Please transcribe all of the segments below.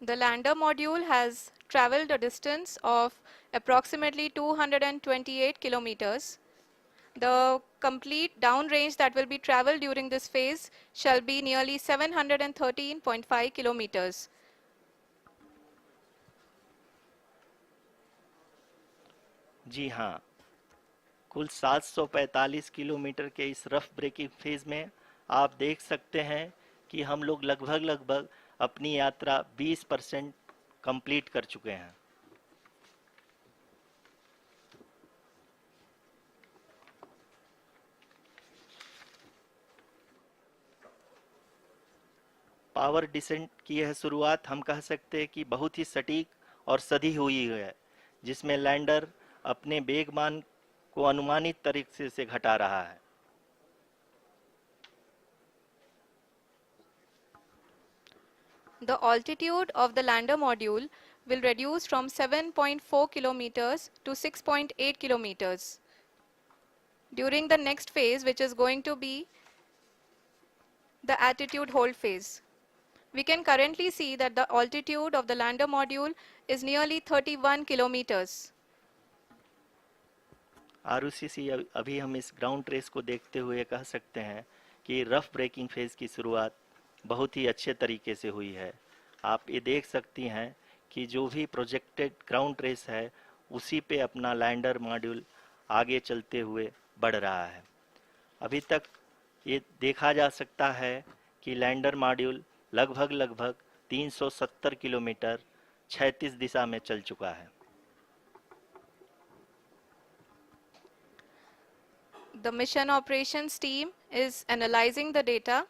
The lander module has traveled a distance of approximately 228 kilometers. The complete downrange that will be traveled during this phase shall be nearly 713.5 kilometers. जी हाँ, कुल 745 kilometre के इस rough breaking phase में आप देख सकते हैं कि हम लोग लगभग लगभग अपनी यात्रा 20% कंप्लीट कर चुके हैं। पावर डिसेंट की यह शुरुआत हम कह सकते हैं कि बहुत ही सटीक और सधी हुई है, जिसमें लैंडर अपने वेगमान को अनुमानित तरीके से घटा रहा है। The altitude of the lander module will reduce from 7.4 kilometers to 6.8 kilometers. During the next phase, which is going to be the attitude hold phase. We can currently see that the altitude of the lander module is nearly 31 kilometers. Arushi, अभी हम इस ground trace को देखते हुए कह सकते हैं कि रफ ब्रेकिंग फेज की शुरुआत बहुत ही अच्छे तरीके से हुई है। आप ये देख सकती हैं कि जो भी प्रोजेक्टेड ग्राउंड ट्रेस है उसी पे अपना लैंडर मॉड्यूल आगे चलते हुए बढ़ रहा है। अभी तक ये देखा जा सकता है कि लैंडर मॉड्यूल लगभग लगभग 370 किलोमीटर क्षैतिज दिशा में चल चुका है। The mission operations team is analyzing the data.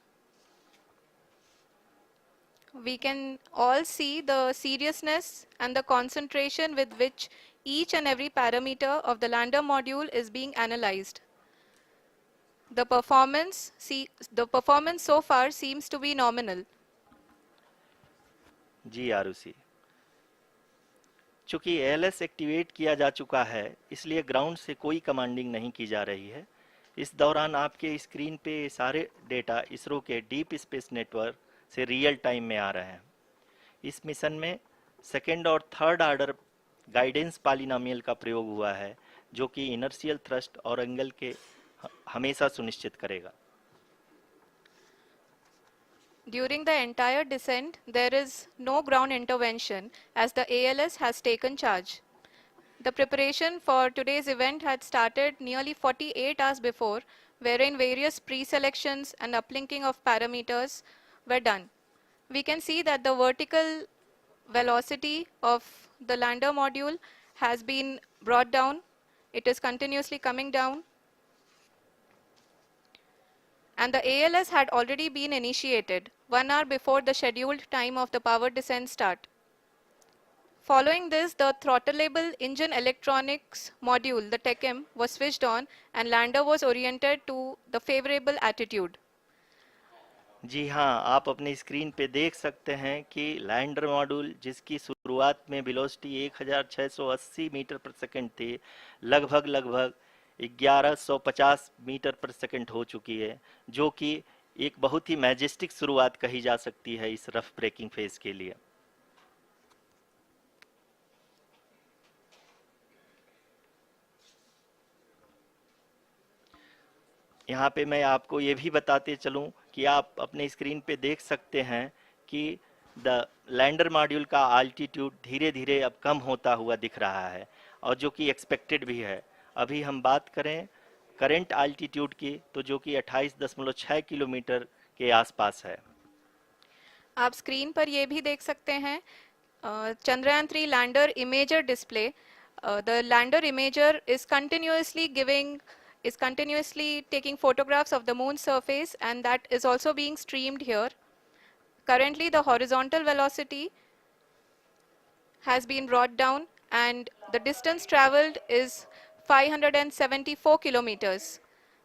We can all see the seriousness and the concentration with which each and every parameter of the lander module is being analyzed. The performance so far seems to be nominal. जी आरुषि, चूंकि ALS activate किया जा चुका है इसलिए ground से कोई commanding नहीं की जा रही है। इस दौरान आपके स्क्रीन पे सारे डेटा इसरो के डीप स्पेस नेटवर्क से रियल टाइम में आ रहे हैं। इस मिशन में सेकेंड और थर्ड ऑर्डर गाइडेंस पॉलिनोमियल का प्रयोग हुआ है, जो कि इनर्शियल थ्रस्ट और एंगल के हमेशा सुनिश्चित करेगा। During the entire descent, there is no ground intervention as the ALS has taken charge. The preparation for today's event had started nearly 48 hours before, wherein various pre-selections and uplinking of parameters were done. We can see that the vertical velocity of the lander module has been brought down. It is continuously coming down. And the ALS had already been initiated 1 hour before the scheduled time of the power descent start. Following this, the throttleable engine electronics module, the TECM, was switched on and lander was oriented to the favorable attitude. जी हाँ, आप अपनी screen पे देख सकते हैं कि lander module जिसकी शुरुआत में वेलोसिटी 1680 मीटर पर सेकंड थी, लगभग लगभग 1150 मीटर पर सेकंड हो चुकी है, जो कि एक बहुत ही मैजेस्टिक शुरुआत कही जा सकती है इस रफ ब्रेकिंग फेज के लिए। यहाँ पे मैं आपको ये भी बताते चलूँ कि आप अपने स्क्रीन पे देख सकते हैं कि द लैंडर मॉड्यूल का आल्टीट्यूड धीरे धीरे अब कम होता हुआ दिख रहा है, और जो कि एक्सपेक्टेड भी है। अभी हम बात करें करंट आल्टीट्यूड की, तो जो कि 28.6 किलोमीटर के आसपास है। आप स्क्रीन पर ये भी देख सकते हैं Chandrayaan-3 lander imager display. The lander imager is continuously taking photographs of the moon's surface, and that is also being streamed here. Currently, the horizontal velocity has been brought down and the distance traveled is 574 kilometers.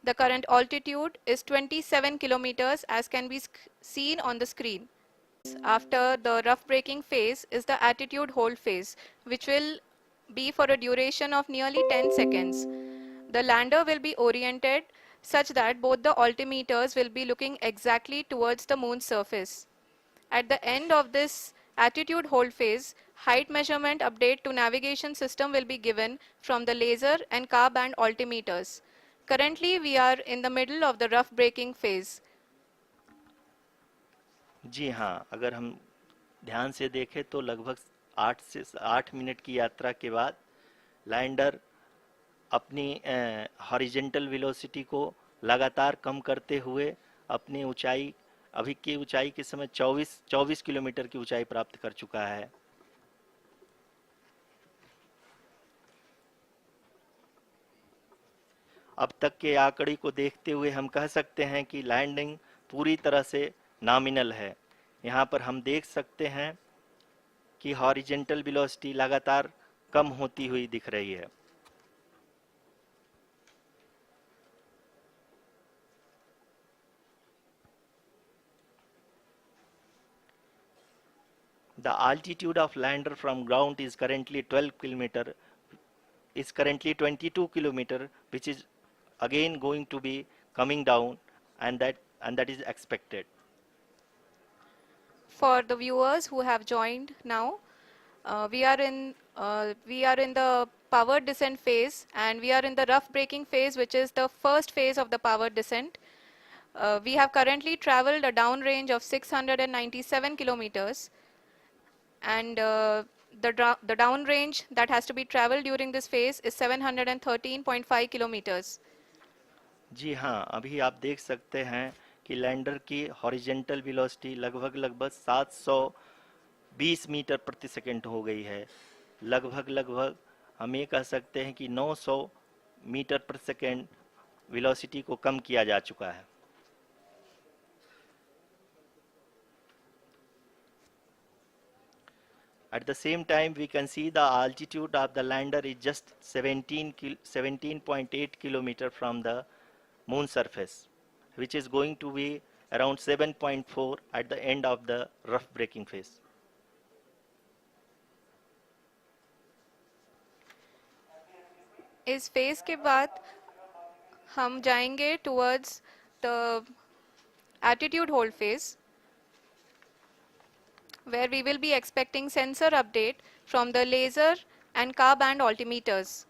The current altitude is 27 kilometers as can be seen on the screen. After the rough braking phase is the attitude hold phase, which will be for a duration of nearly 10 seconds. The lander will be oriented such that both the altimeters will be looking exactly towards the moon's surface. At the end of this attitude hold phase, height measurement update to navigation system will be given from the laser and car band altimeters. Currently, we are in the middle of the rough braking phase. जी हाँ, अगर हम ध्यान से देखें तो लगभग 8 minute की यात्रा के बाद लैंडर अपनी हॉरिजेंटल वेलोसिटी को लगातार कम करते हुए अपनी ऊंचाई, अभी की ऊंचाई के समय 24 किलोमीटर की ऊंचाई प्राप्त कर चुका है। अब तक के आंकड़े को देखते हुए हम कह सकते हैं कि लैंडिंग पूरी तरह से नॉमिनल है। यहाँ पर हम देख सकते हैं कि हॉरिजेंटल वेलोसिटी लगातार कम होती हुई दिख रही है। The altitude of lander from ground is currently 12 kilometer, is currently 22 kilometer, which is again going to be coming down, and that is expected. For the viewers who have joined now, we are in the power descent phase, and we are in the rough braking phase, which is the first phase of the power descent. We have currently traveled a downrange of 697 kilometers, and the downrange that has to be traveled during this phase is 713.5 kilometers. जी हाँ, अभी आप देख सकते हैं कि lander की horizontal velocity लगभग 720 metre प्रति सेकंड हो गई है। लगभग हम ये कह सकते हैं कि 900 मीटर प्रति सेकंड वेलोसिटी को कम किया जा चुका है। At the same time, we can see the altitude of the lander is just 17.8 kilometer from the moon surface, which is going to be around 7.4 at the end of the rough braking phase. इस phase के बाद हम जाएंगे towards the attitude hold phase, where we will be expecting sensor update from the laser and car band altimeters.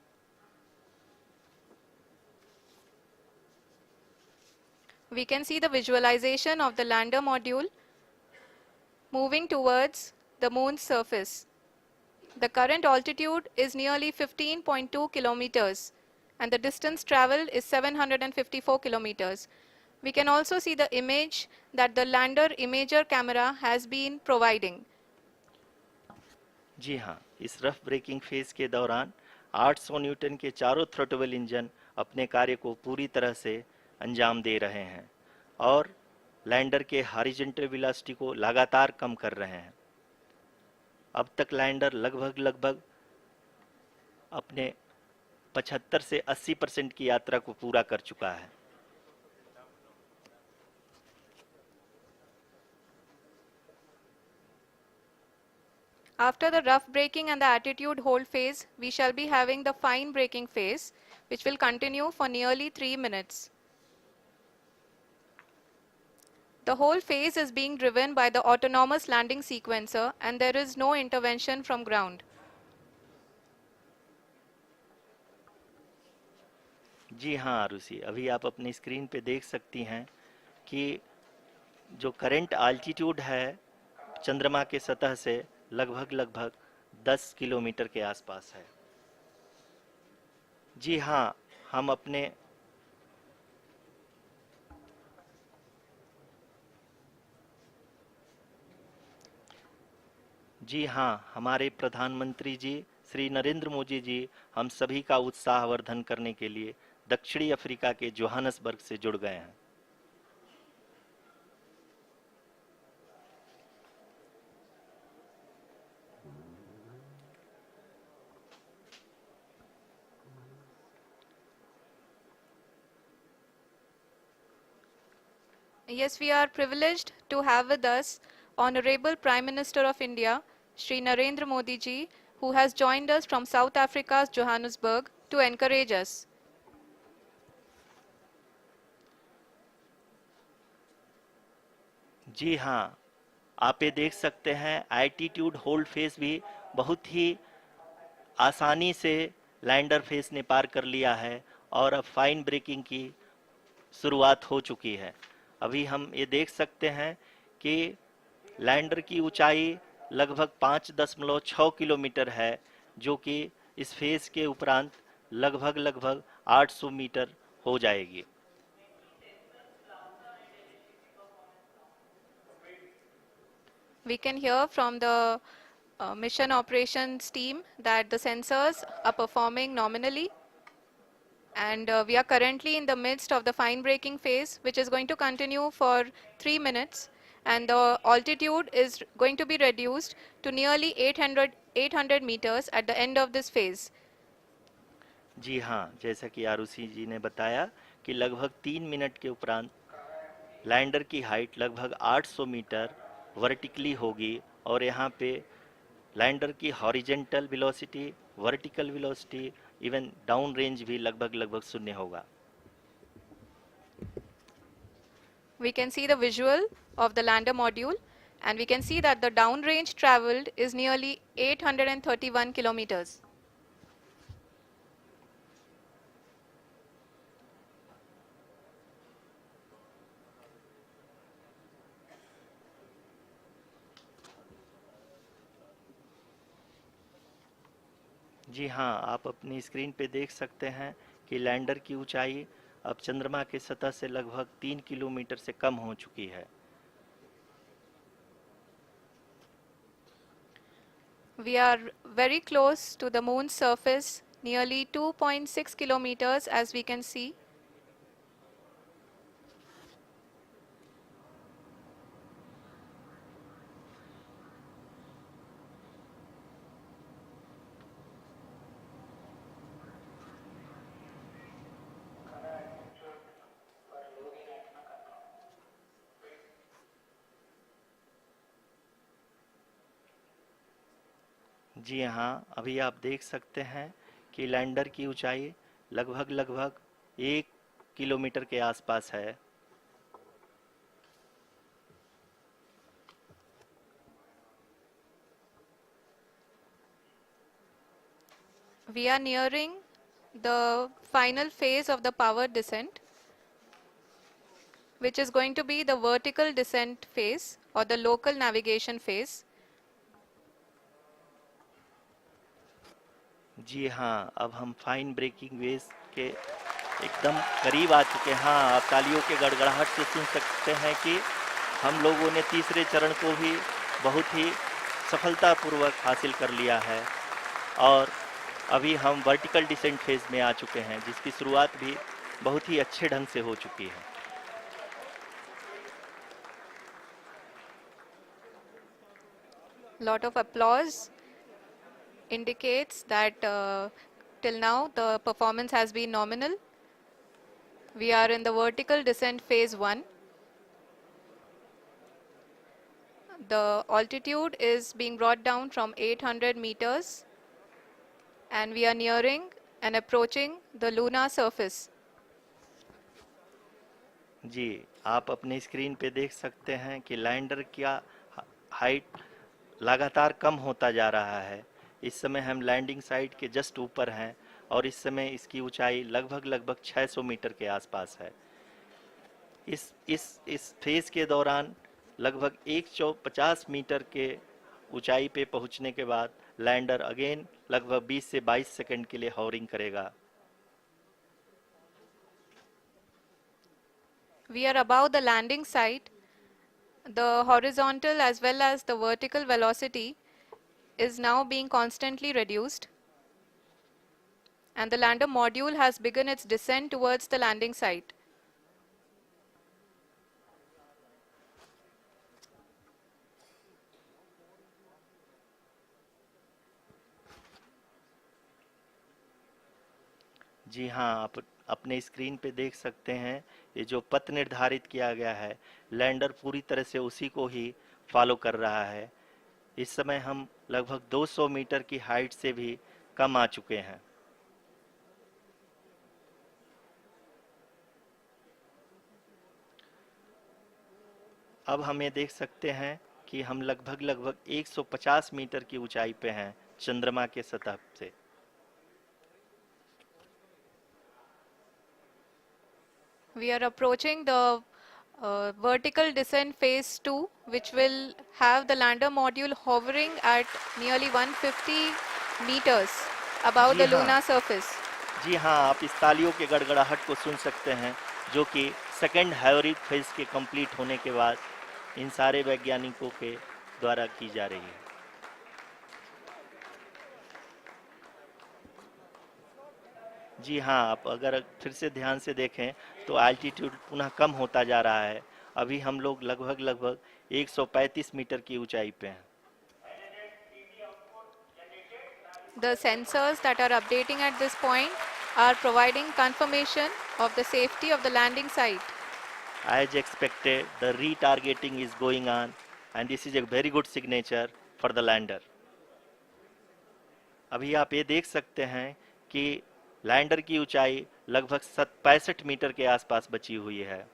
We can see the visualization of the lander module moving towards the moon's surface. The current altitude is nearly 15.2 kilometers, and the distance traveled is 754 kilometers. We can also see the image that the lander imager camera has been providing. जी हाँ, इस rough breaking phase के दौरान 800 Newton के चारों throttle engine अपने कार्य को पूरी तरह से अंजाम दे रहे हैं और लैंडर के हॉरिजॉन्टल वेलोसिटी को लगातार कम कर रहे हैं। अब तक लैंडर लगभग अपने 75 से 80% की यात्रा को पूरा कर चुका है। After the rough braking and the attitude hold phase, we shall be having the fine braking phase, which will continue for nearly 3 minutes. The whole phase is being driven by the autonomous landing sequencer, and there is no intervention from ground. जी हाँ आरुषि, अभी आप अपनी screen पे देख सकती हैं कि जो करंट आल्टीट्यूड है चंद्रमा के सतह से लगभग 10 किलोमीटर के आसपास है। जी हाँ, हम अपने जी हाँ, हमारे प्रधानमंत्री जी श्री नरेंद्र मोदी जी हम सभी का उत्साहवर्धन करने के लिए दक्षिणी अफ्रीका के जोहानसबर्ग से जुड़ गए हैं। Yes, we are privileged to have with us Honorable Prime Minister of India, Shri Narendra Modi ji, who has joined us from South Africa's Johannesburg to encourage us. जी हाँ, आप ये देख सकते हैं एल्टीट्यूड होल्ड फेज भी बहुत ही आसानी से लैंडर फेज ने पार कर लिया है और अब फाइन ब्रेकिंग की शुरुआत हो चुकी है। अभी हम ये देख सकते हैं कि लैंडर की ऊंचाई लगभग 5.6 किलोमीटर है, जो कि इस फेज के उपरांत लगभग लगभग 800 मीटर हो जाएगी। We can hear from the mission operations team that the sensors are performing nominally, and we are currently in the midst of the fine braking phase, which is going to continue for 3 minutes, and the altitude is going to be reduced to nearly 800 meters at the end of this phase. जी हाँ, जैसा कि आरुषि जी ने बताया कि लगभग 3 minute के उपरांत lander की हाइट लगभग 800 मीटर वर्टिकली होगी और यहाँ पे लैंडर की horizontal velocity, vertical velocity, even down range भी लगभग लगभग शून्य होगा। We can see the visual of the lander module, and we can see that the downrange traveled is nearly 831 kilometers. जी हाँ, आप अपनी स्क्रीन पे देख सकते हैं कि लैंडर की ऊंचाई अब चंद्रमा की सतह से लगभग 3 किलोमीटर से कम हो चुकी है। We are very close to the moon's surface, nearly 2.6 kilometers as we can see. जी हाँ, अभी आप देख सकते हैं कि लैंडर की ऊंचाई लगभग लगभग 1 किलोमीटर के आसपास है। We are nearing the final phase of the power descent, which is going to be the vertical descent phase or the local navigation phase. जी हाँ, अब हम फाइन ब्रेकिंग वेव के एकदम करीब आ चुके हैं। हाँ, आप तालियों के गड़गड़ाहट से सुन सकते हैं कि हम लोगों ने तीसरे चरण को भी बहुत ही सफलतापूर्वक हासिल कर लिया है और अभी हम वर्टिकल डिसेंट फेज में आ चुके हैं, जिसकी शुरुआत भी बहुत ही अच्छे ढंग से हो चुकी है। Lot of applause indicates that till now the performance has been nominal. We are in the vertical descent phase 1. The altitude is being brought down from 800 meters, and we are nearing and approaching the lunar surface. जी, आप अपने screen पे देख सकते हैं कि lander का height लगातार कम होता जा रहा है। इस समय हम लैंडिंग साइट के जस्ट ऊपर हैं और इस समय इसकी ऊंचाई लगभग लगभग 600 मीटर के आसपास है। इस फेज के दौरान लगभग 150 मीटर के ऊंचाई पे पहुंचने के बाद लैंडर अगेन लगभग 20 से 22 सेकंड के लिए हॉवरिंग करेगा। We are above the landing site. The horizontal as well as the vertical velocity is now being constantly reduced, and the lander module has begun its descent towards the landing site. जी हाँ, आप अपने screen पे देख सकते हैं ये जो पथ निर्धारित किया गया है, लैंडर पूरी तरह से उसी को ही फॉलो कर रहा है। इस समय हम लगभग 200 मीटर की हाइट से भी कम आ चुके हैं। अब हम ये देख सकते हैं कि हम लगभग लगभग 150 मीटर की ऊंचाई पे हैं चंद्रमा के सतह से। We are approaching the vertical descent phase 2, which will have the lander module hovering at nearly 150 meters above ji the हाँ, lunar surface. जी हाँ, आप इस तालियों के गड़गड़ाहट को सुन सकते हैं, जो कि सेकंड हाइब्रिड फेज के कंप्लीट होने के बाद इन सारे वैज्ञानिकों के द्वारा की जा रही है। जी हाँ, आप अगर फिर से ध्यान से देखें तो एल्टीट्यूड पुनः कम होता जा रहा है। अभी हम लोग लगभग लगभग 135 मीटर की ऊंचाई पे हैं। The sensors that are updating at this point are providing confirmation of the safety of the landing site. As expected, the retargeting is going on and this is a very good signature for the lander. अभी आप ये देख सकते हैं कि lander की ऊंचाई लगभग 65 मीटर के आसपास बची हुई है।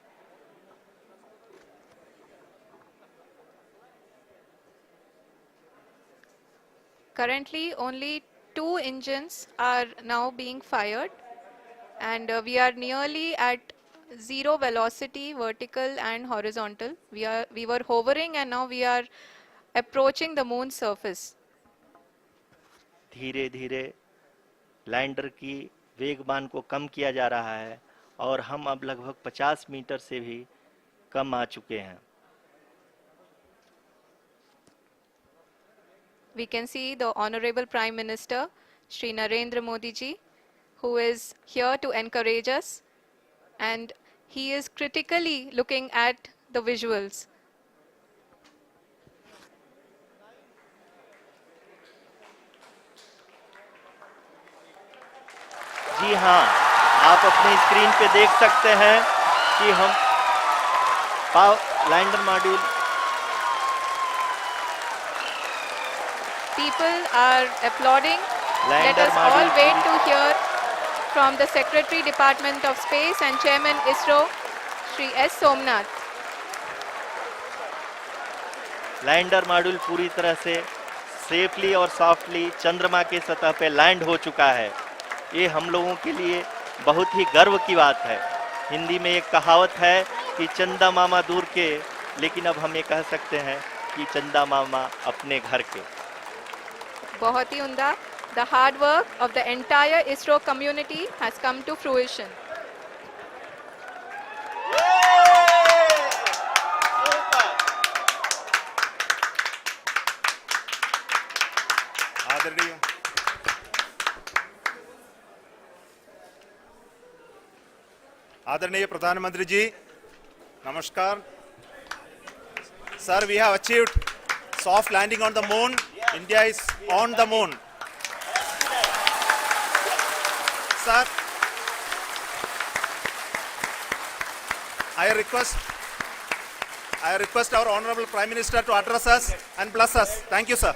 Currently, only 2 engines are now being fired, and we are nearly at zero velocity, vertical and horizontal. We were hovering, and now we are approaching the moon's surface. धीरे धीरे लैंडर की वेगमान को कम किया जा रहा है और हम अब लगभग 50 मीटर से भी कम आ चुके हैं। We can see the Honorable Prime Minister, Shri Narendra Modi ji, who is here to encourage us, and he is critically looking at the visuals. जी हाँ, आप अपने स्क्रीन पे देख सकते हैं कि हम lander module. People are applauding. Let lander us all module wait to hear from the Secretary Department of Space and Chairman ISRO, Shri S. Somnath. Lander module पूरी तरह से सेफली और सॉफ्टली चंद्रमा के सतह पे लैंड हो चुका है। ये हम लोगों के लिए बहुत ही गर्व की बात है। हिंदी में एक कहावत है कि चंदा मामा दूर के, लेकिन अब हम ये कह सकते हैं कि चंदा मामा अपने घर के। बहुत ही उम्दा. The hard work of the entire ISRO community has come to fruition. आदरणीय आदरणीय प्रधानमंत्री जी, नमस्कार। Sir, we have achieved soft landing on the moon. India is on the moon. Sir, I request our Honorable Prime Minister to address us and bless us. Thank you, sir.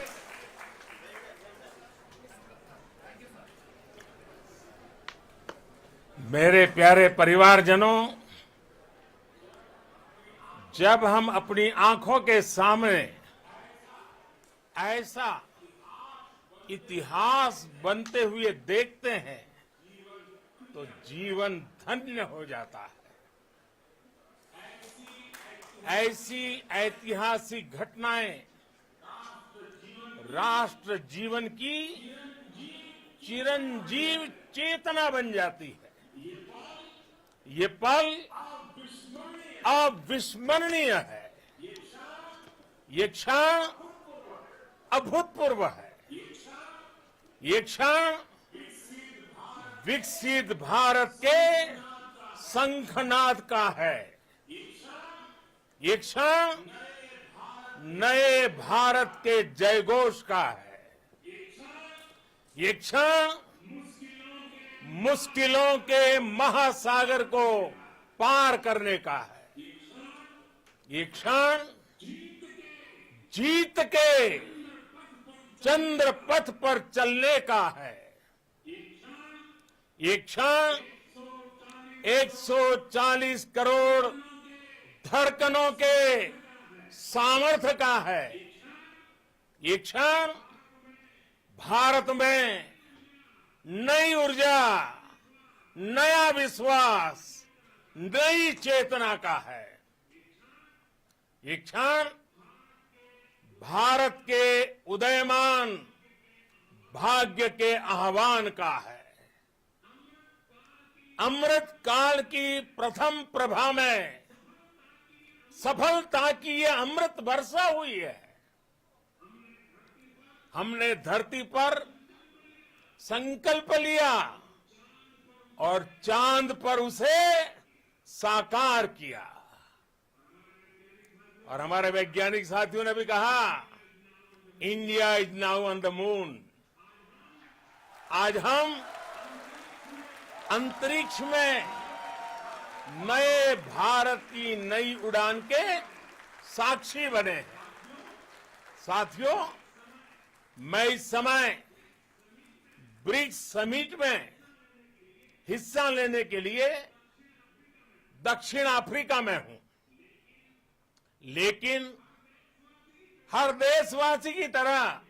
मेरे प्यारे परिवारजनों, जब हम अपनी आंखों के सामने ऐसा इतिहास बनते हुए देखते हैं तो जीवन धन्य हो जाता है। ऐसी ऐतिहासिक घटनाएं राष्ट्र जीवन की चिरंजीव चेतना बन जाती है। ये पल अविस्मरणीय है। ये क्षण अभूतपूर्व है। ये क्षण विकसित भारत के शंखनाद का है। ये क्षण नए भारत के जयघोष का है। ये क्षण मुश्किलों के महासागर को पार करने का है। ये क्षण जीत के चंद्र पथ पर चलने का है। ये क्षण 140 करोड़ धड़कनों के सामर्थ्य का है। ये क्षण भारत में नई ऊर्जा, नया विश्वास, नई चेतना का है। ये क्षण भारत के उदयमान भाग्य के आह्वान का है। अमृत काल की प्रथम प्रभा में सफलता की ये अमृत वर्षा हुई है। हमने धरती पर संकल्प लिया और चांद पर उसे साकार किया। और हमारे वैज्ञानिक साथियों ने भी कहा, India is now on the moon. आज हम अंतरिक्ष में नए भारत की नई उड़ान के साक्षी बने हैं। साथियों, मैं इस समय ब्रिक्स समिट में हिस्सा लेने के लिए दक्षिण अफ्रीका में हूं, लेकिन हर देशवासी की तरह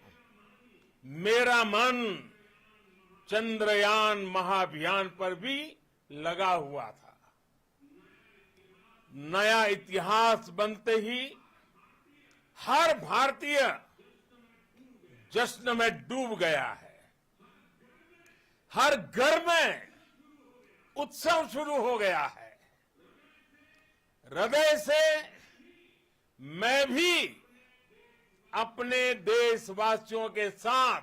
मेरा मन चंद्रयान महाअभियान पर भी लगा हुआ था। नया इतिहास बनते ही हर भारतीय जश्न में डूब गया है। हर घर में उत्सव शुरू हो गया है। हृदय से मैं भी अपने देशवासियों के साथ,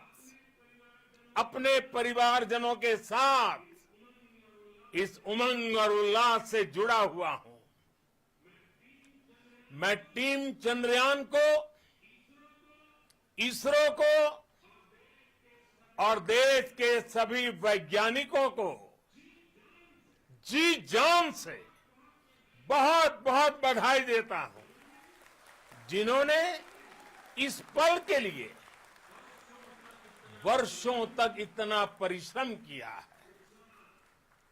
अपने परिवारजनों के साथ इस उमंग और उल्लास से जुड़ा हुआ हूं। मैं टीम चंद्रयान को, इसरो को और देश के सभी वैज्ञानिकों को जी जान से बहुत बहुत बधाई देता हूं, जिन्होंने इस पल के लिए वर्षों तक इतना परिश्रम किया है।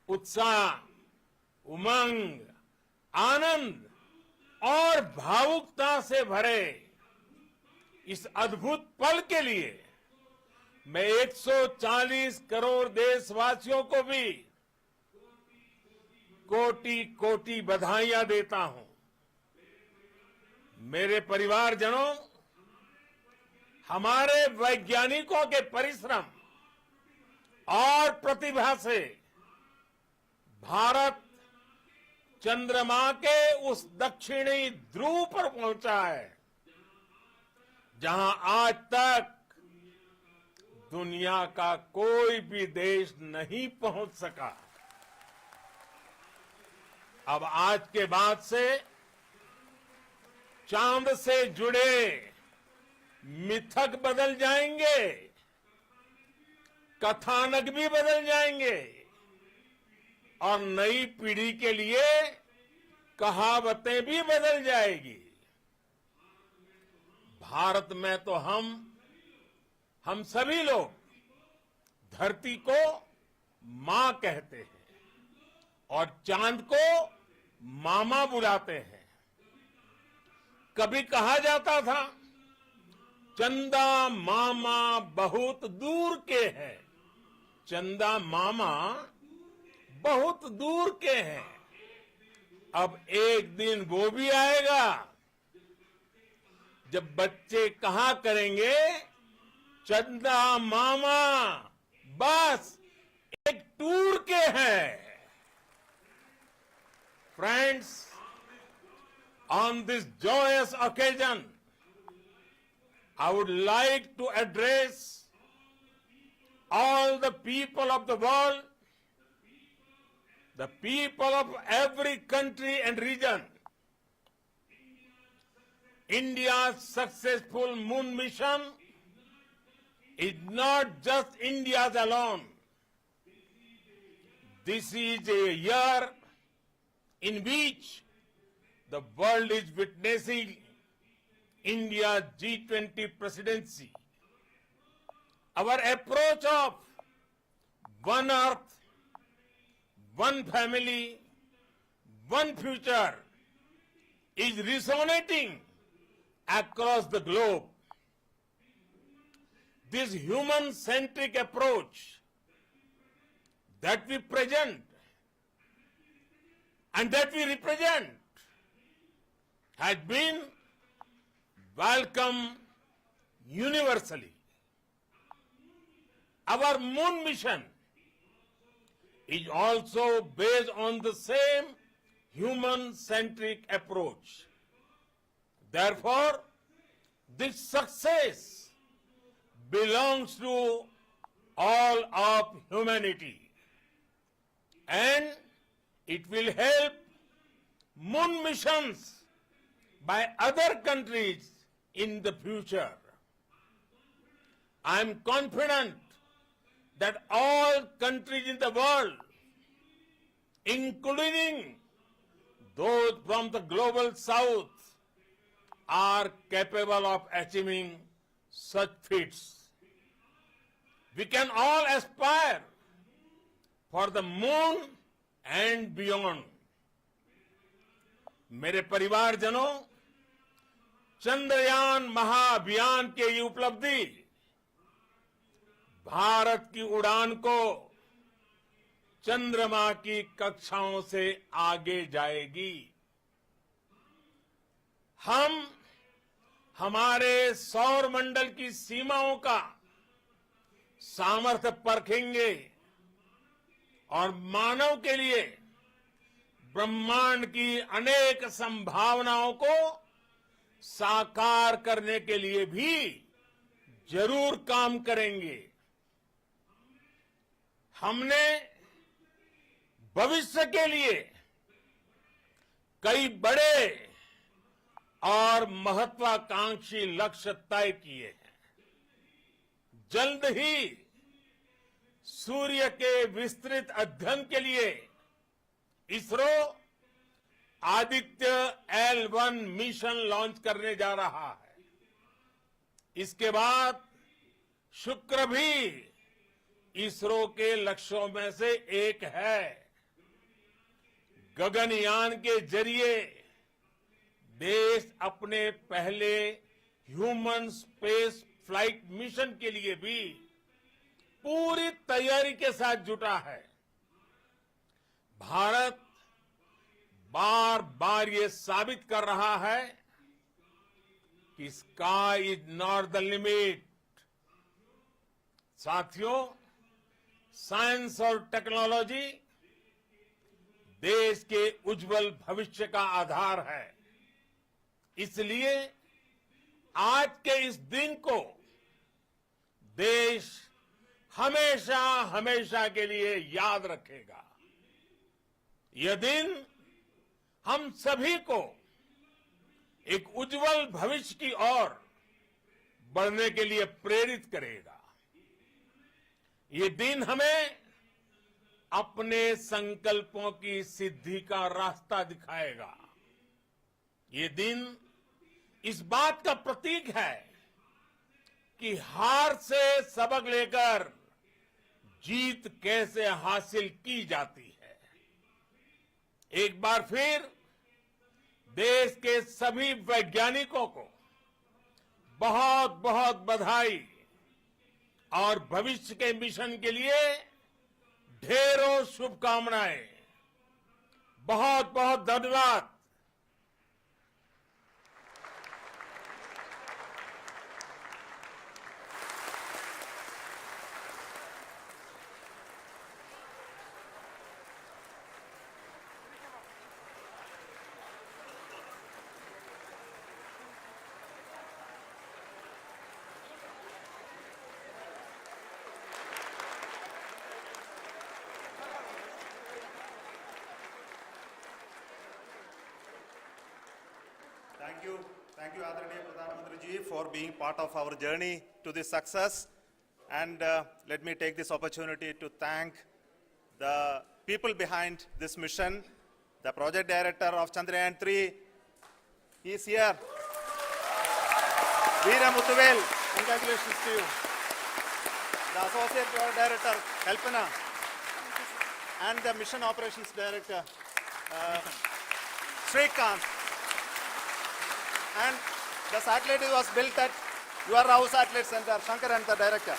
उत्साह, उमंग, आनंद और भावुकता से भरे इस अद्भुत पल के लिए मैं 140 करोड़ देशवासियों को भी कोटि कोटि बधाइयां देता हूं। मेरे परिवारजनों, हमारे वैज्ञानिकों के परिश्रम और प्रतिभा से भारत चंद्रमा के उस दक्षिणी ध्रुव पर पहुंचा है, जहां आज तक दुनिया का कोई भी देश नहीं पहुंच सका। अब आज के बाद से चांद से जुड़े मिथक बदल जाएंगे, कथानक भी बदल जाएंगे और नई पीढ़ी के लिए कहावतें भी बदल जाएगी। भारत में तो हम सभी लोग धरती को मां कहते हैं और चांद को मामा बुलाते हैं। कभी कहा जाता था, चंदा मामा बहुत दूर के हैं। चंदा मामा बहुत दूर के हैं। अब एक दिन वो भी आएगा जब बच्चे कहा करेंगे, चंदा मामा बस एक टूर के हैं। Friends, on this joyous occasion, I would like to address all the people of the world, the people of every country and region. India's successful moon mission is not just India's alone. This is a year in which the world is witnessing India's G20 presidency. Our approach of one earth, one family, one future is resonating across the globe. This human-centric approach that we present and that we represent has been welcomed universally. Our moon mission is also based on the same human-centric approach. Therefore, this success belongs to all of humanity, and it will help moon missions by other countries in the future. I am confident that all countries in the world, including those from the global south, are capable of achieving such feats. We can all aspire for the moon and beyond. मेरे परिवारजनों, चंद्रयान महाअभियान के ये उपलब्धि भारत की उड़ान को चंद्रमा की कक्षाओं से आगे जाएगी। हम हमारे सौर मंडल की सीमाओं का सामर्थ्य परखेंगे और मानव के लिए ब्रह्मांड की अनेक संभावनाओं को साकार करने के लिए भी जरूर काम करेंगे। हमने भविष्य के लिए कई बड़े और महत्वाकांक्षी लक्ष्य तय किए हैं। जल्द ही सूर्य के विस्तृत अध्ययन के लिए ISRO Aditya L1 mission launch करने जा रहा है। इसके बाद शुक्र भी इसरो के लक्ष्यों में से एक है। गगनयान के जरिए देश अपने पहले ह्यूमन स्पेस फ्लाइट मिशन के लिए भी पूरी तैयारी के साथ जुटा है। भारत बार बार ये साबित कर रहा है कि sky is not the limit. साथियों, साइंस और टेक्नोलॉजी देश के उज्जवल भविष्य का आधार है। इसलिए आज के इस दिन को देश हमेशा हमेशा के लिए याद रखेगा। यह दिन हम सभी को एक उज्जवल भविष्य की ओर बढ़ने के लिए प्रेरित करेगा। ये दिन हमें अपने संकल्पों की सिद्धि का रास्ता दिखाएगा। ये दिन इस बात का प्रतीक है कि हार से सबक लेकर जीत कैसे हासिल की जाती है। एक बार फिर देश के सभी वैज्ञानिकों को बहुत बहुत बधाई और भविष्य के मिशन के लिए ढेरों शुभकामनाएं। बहुत बहुत धन्यवाद। Thank you, Adranaya Pradhan Mantri ji, for being part of our journey to this success. And let me take this opportunity to thank the people behind this mission, the project director of Chandrayaan-3. He is here. Veera Muthuvel, congratulations to you. The associate project director, Kalpana, and the mission operations director, Srikanth. And The satellite was built at your house satellite center, Shankar and the director.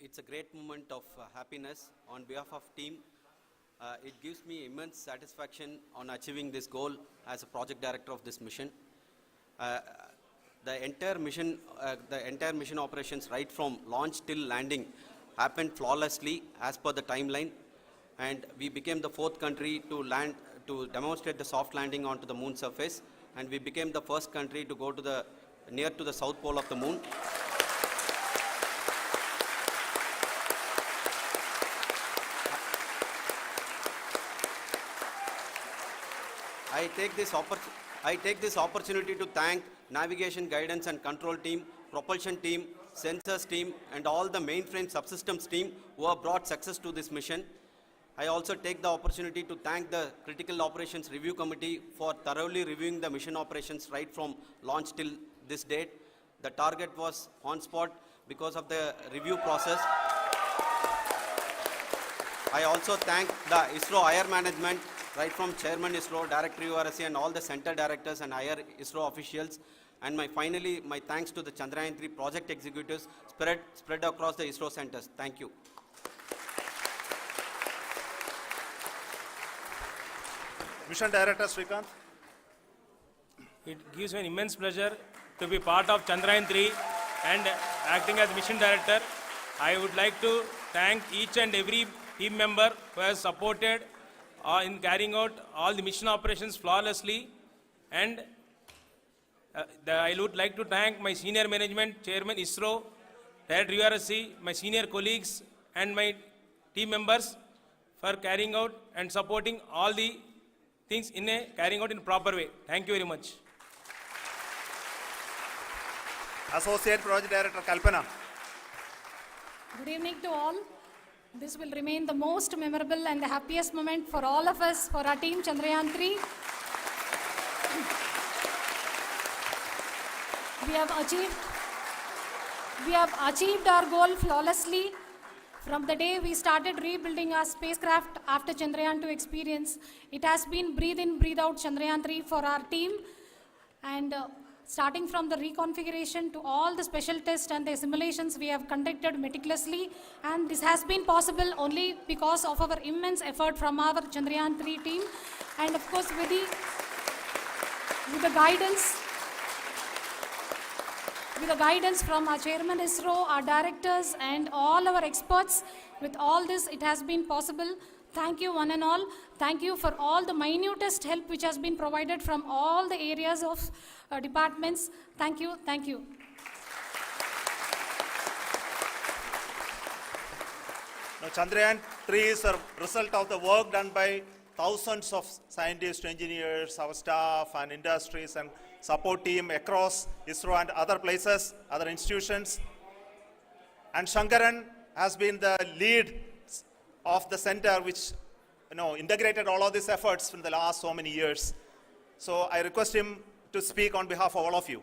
It's a great moment of happiness on behalf of team. It gives me immense satisfaction on achieving this goal as a project director of this mission. The entire mission operations right from launch till landing happened flawlessly as per the timeline, and we became the 4th country to demonstrate the soft landing onto the moon surface, and we became the first country to go to near to the south pole of the moon. I take this opportunity to thank navigation, guidance and control team, propulsion team, sensors team and all the mainframe subsystems team who have brought success to this mission. I also take the opportunity to thank the Critical Operations Review Committee for thoroughly reviewing the mission operations right from launch till this date. The target was on spot because of the review process. I also thank the ISRO higher management, right from Chairman ISRO, Director URSC and all the center directors and higher ISRO officials. And finally, my thanks to the Chandrayaan-3 project executives spread across the ISRO centers. Thank you. Mission Director Srikanth. It gives me an immense pleasure to be part of Chandrayaan-3 and acting as Mission Director. I would like to thank each and every team member who has supported in carrying out all the mission operations flawlessly. And I would like to thank my senior management, Chairman ISRO, Director URSC, my senior colleagues and my team members for carrying out and supporting all the things carrying out in a proper way. Thank you very much. Associate Project Director Kalpana. Good evening to all. This will remain the most memorable and the happiest moment for all of us, for our team Chandrayaan-3. We have achieved our goal flawlessly. From the day we started rebuilding our spacecraft after Chandrayaan-2 experience, it has been breathe in, breathe out Chandrayaan-3 for our team. And starting from the reconfiguration to all the special tests and the simulations we have conducted meticulously, and this has been possible only because of our immense effort from our Chandrayaan-3 team, and of course with the guidance from our Chairman ISRO, our directors and all our experts. With all this, it has been possible. Thank you one and all. Thank you for all the minutest help which has been provided from all the areas of departments. Thank you. Thank you. Now, Chandrayaan-3 is a result of the work done by thousands of scientists, engineers, our staff and industries and support team across ISRO and other places, other institutions. And Shankaran has been the lead of the center which integrated all of these efforts in the last so many years. So I request him to speak on behalf of all of you.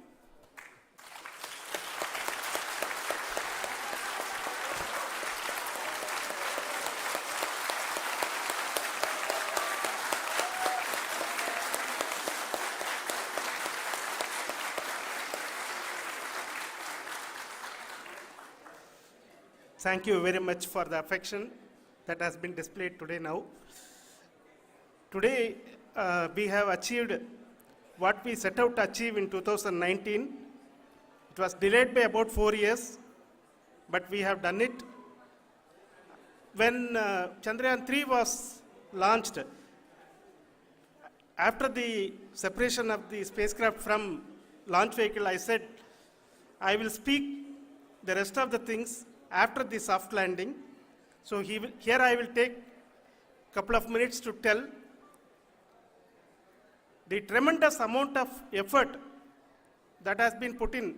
Thank you very much for the affection that has been displayed today now. Today, we have achieved what we set out to achieve in 2019. It was delayed by about 4 years, but we have done it. When Chandrayaan-3 was launched, after the separation of the spacecraft from launch vehicle, I said, I will speak the rest of the things after the soft landing. So here I will take a couple of minutes to tell the tremendous amount of effort that has been put in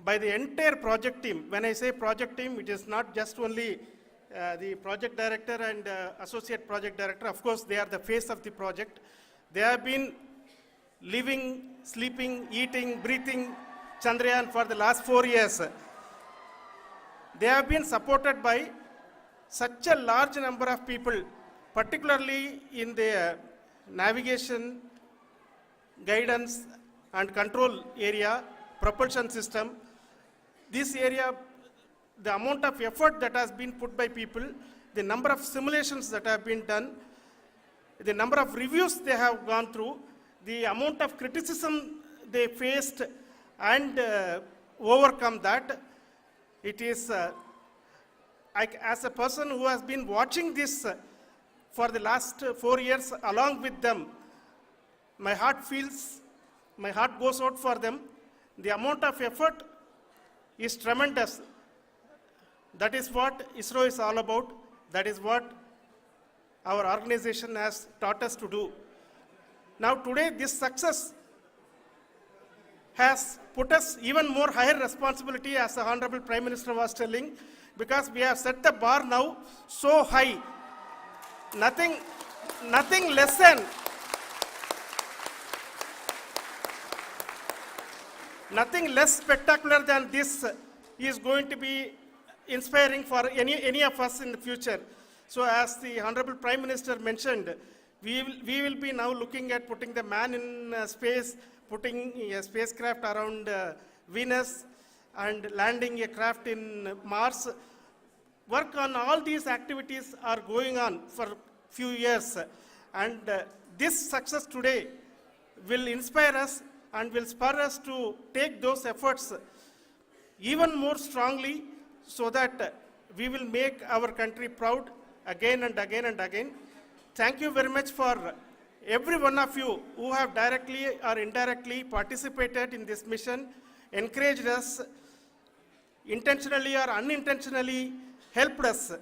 by the entire project team. When I say project team, it is not just only the project director and associate project director. Of course, they are the face of the project. They have been living, sleeping, eating, breathing Chandrayaan for the last 4 years. They have been supported by such a large number of people, particularly in the navigation, guidance and control area, propulsion system. This area, the amount of effort that has been put by people, the number of simulations that have been done, the number of reviews they have gone through, the amount of criticism they faced and overcome that, it is, as a person who has been watching this for the last 4 years along with them, my heart goes out for them. The amount of effort is tremendous. That is what ISRO is all about. That is what our organization has taught us to do. Now today, this success has put us even more higher responsibility, as the Honorable Prime Minister was telling, because we have set the bar now so high. Nothing less than nothing less spectacular than this is going to be inspiring for any of us in the future. So as the Honorable Prime Minister mentioned, we will be now looking at putting the man in space, putting a spacecraft around Venus and landing a craft in Mars. Work on all these activities are going on for few years, and this success today will inspire us and will spur us to take those efforts even more strongly, so that we will make our country proud again and again and again. Thank you very much for every one of you who have directly or indirectly participated in this mission, encouraged us, intentionally or unintentionally helped us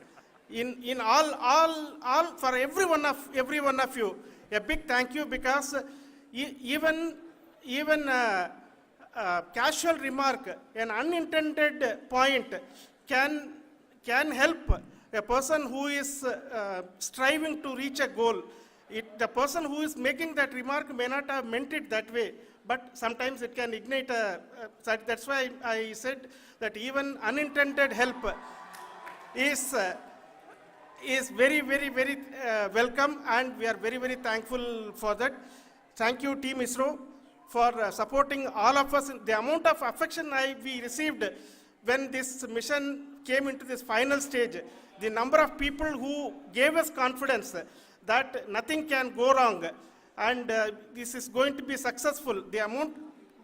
in all for every one of you. A big thank you, because even casual remark, an unintended point can help a person who is striving to reach a goal. The person who is making that remark may not have meant it that way, but sometimes it can ignite that's why I said that even unintended help is very, very, very welcome, and we are very, very thankful for that. Thank you, Team ISRO, for supporting all of us. The amount of affection we received when this mission came into this final stage, the number of people who gave us confidence that nothing can go wrong and this is going to be successful.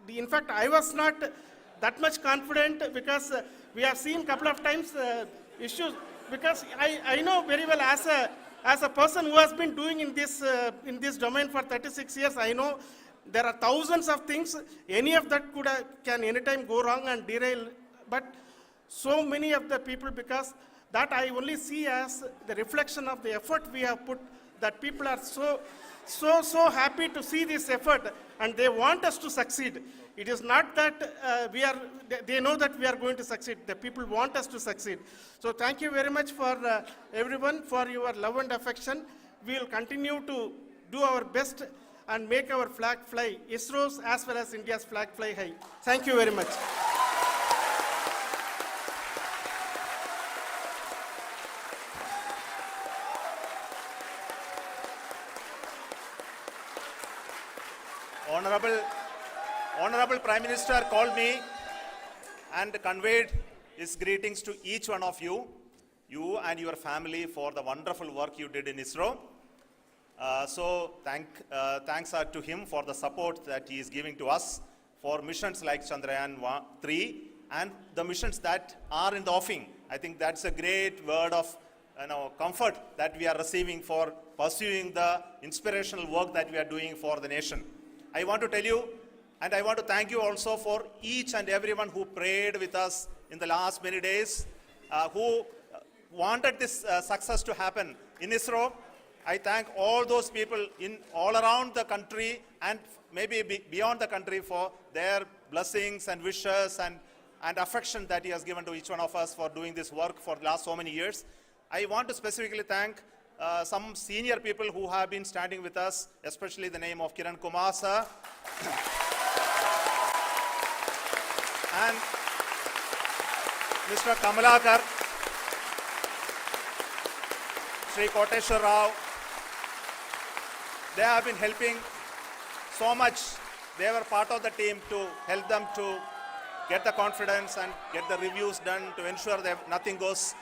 In fact, I was not that much confident, because we have seen a couple of times issues, because I know very well, as a person who has been doing in this domain for 36 years, I know there are thousands of things. Any of that can anytime go wrong and derail. But so many of the people, because that I only see as the reflection of the effort we have put, that people are so happy to see this effort and they want us to succeed. It is not that they know that we are going to succeed. The people want us to succeed. So thank you very much for everyone for your love and affection. We will continue to do our best and make our flag fly, ISRO's as well as India's flag fly high. Thank you very much. Honorable Prime Minister called me and conveyed his greetings to each one of you and your family, for the wonderful work you did in ISRO. So thanks are to him for the support that he is giving to us for missions like Chandrayaan-3 and the missions that are in the offing. I think that's a great word of comfort that we are receiving for pursuing the inspirational work that we are doing for the nation. I want to tell you, and I want to thank you also for each and everyone who prayed with us in the last many days, who wanted this success to happen in ISRO. I thank all those people all around the country and maybe beyond the country for their blessings and wishes and affection that he has given to each one of us for doing this work for the last so many years. I want to specifically thank some senior people who have been standing with us, especially the name of Kiran Kumar sir. And Mr. Kamalakar, Sri Koteshwar Rao. They have been helping so much. They were part of the team to help them to get the confidence and get the reviews done to ensure that nothing goes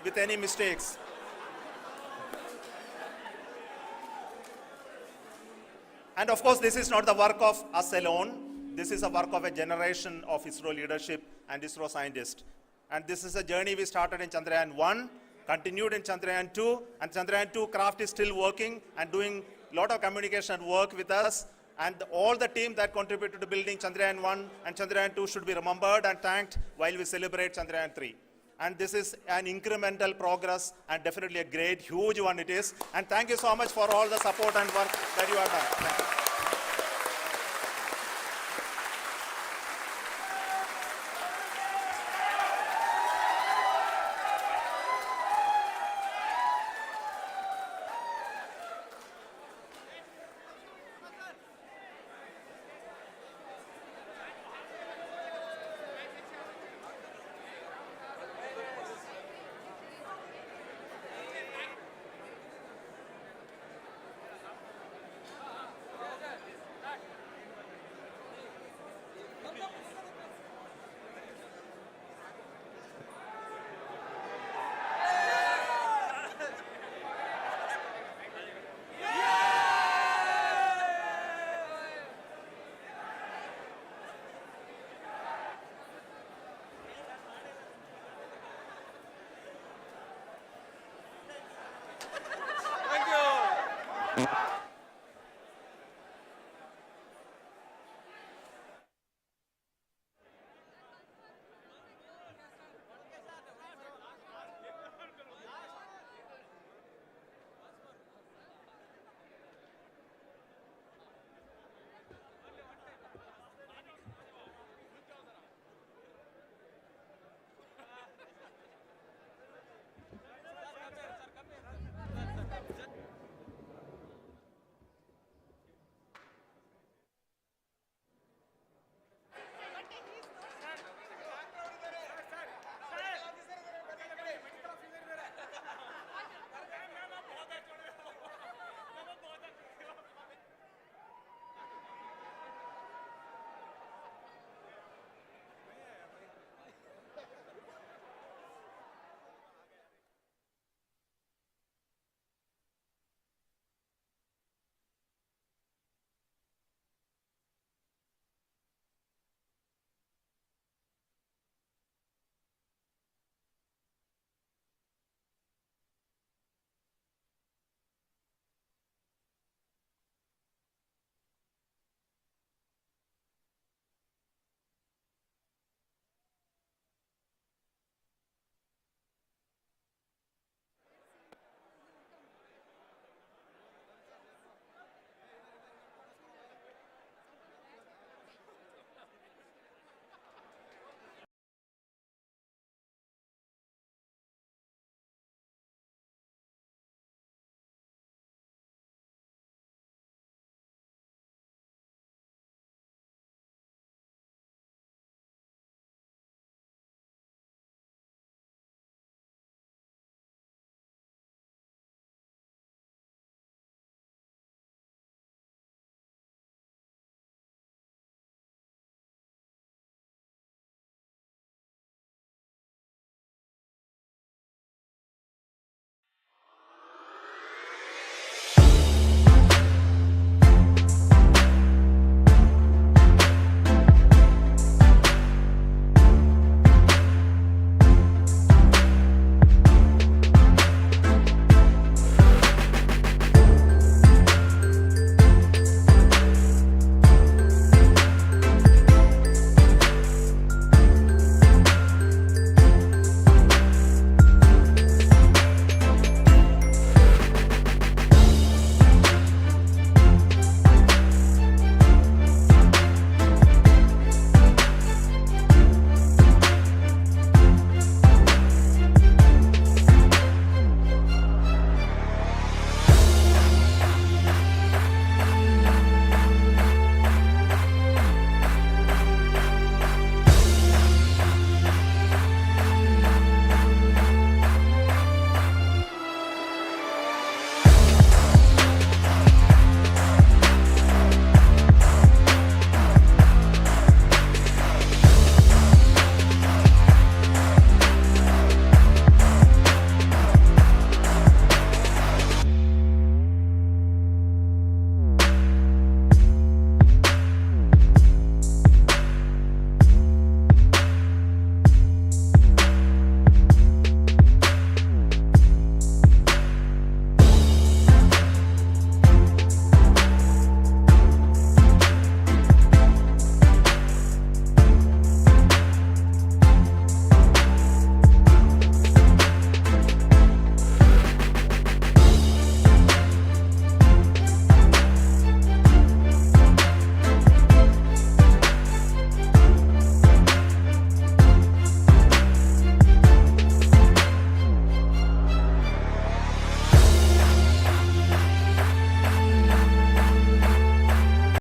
with any mistakes. And of course, this is not the work of us alone. This is a work of a generation of ISRO leadership and ISRO scientists. And this is a journey we started in Chandrayaan-1, continued in Chandrayaan-2, and Chandrayaan-2 craft is still working and doing a lot of communication work with us. And all the team that contributed to building Chandrayaan-1 and Chandrayaan-2 should be remembered and thanked while we celebrate Chandrayaan-3. And this is an incremental progress and definitely a great, huge one it is. And thank you so much for all the support and work that you have done. Thank you. Thank you.